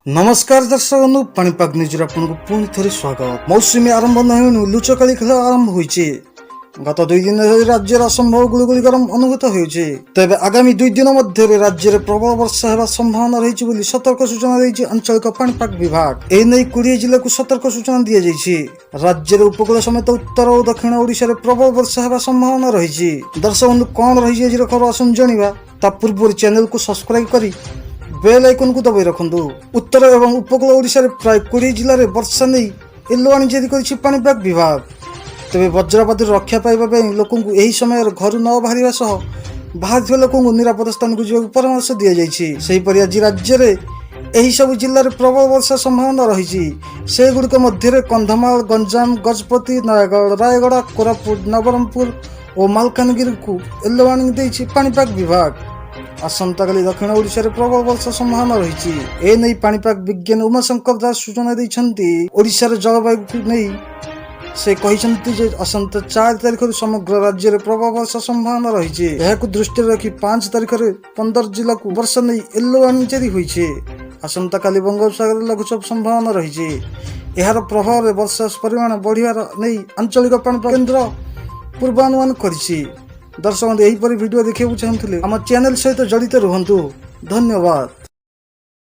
नमस्कार दर्शक बंधु पाणीपाग न्यूज आपको पुणी थे स्वागत। मौसुमी आरंभ नहुणु लुचकाली खेल आरंभ होइछि। गत 2 दिन राज्य असंभव गुलगुली गरम अनुभूत होइछि। तेबे आगामी 2 दिन मध्य राज्य में प्रबल वर्षा हेबा संभावना रहिछि बोली सतर्क सूचना दैछि आंचलिक पाणीपाग विभाग। ए नै 20 जिला को सतर्क सूचना दिया जाइछि। राज्य में उपकूल समेत उत्तर और दक्षिण ओडिशा रे प्रबल वर्षा हेबा संभावना रहिछि। दर्शक बंधु कोन रहिछि आजिर खबर आसन जानिबा। ता पूर्व चैनल को सब्सक्राइब करी बेल आइकन को दबाई रखु। उत्तर एवं उपकूल ओडिशा रे प्राय 20 जिले में वर्षा नहीं येलो वार्निंग जारी करिछि पाणीपाग विभाग। तेबे वज्रपात रक्षा पाइबा लोक यही समय घर न बाहर सह बाहर लोक निरापद स्थान को जावाक परामर्श दि जाइछि। आज राज्य में यही सब जिले में प्रबल वर्षा संभावना रही। से गुड़िक मध्य कंधमाल, गंजाम, गजपति, नयागढ़, रायगढ़, कोरापुट, नवरंगपुर और मालकानगिरी को येलो वार्निंग देइछि पाणीपाग विभाग। आसंता काली दक्षिण ओडिशा रे प्रबल वर्षा संभावना रही। ए नै पाणीपाग विज्ञानी उमाशंकर दास सूचना दैछन्ति। ओडिशा रे जलवायु को नै से कहिसन्ति जे आसंता 4 तारिख समग्र राज्य में प्रबल वर्षा संभावना रही। यह दृष्टि रखी 5 तारिख 15 जिला को वर्षा नहीं येलो वार्निंग जारी होइछे। आसंता काली बंगोपसागर लघुचाप संभावना रही। यार प्रभाव में वर्षा परिमाण बढ़ियार नहीं आंचलिक पाणीपाग केन्द्र पूर्वानुमान करिछि। दर्शक यहीपरि वीडियो देखा चाहूँ आम चैनल सहित जड़ित रुहतु। धन्यवाद।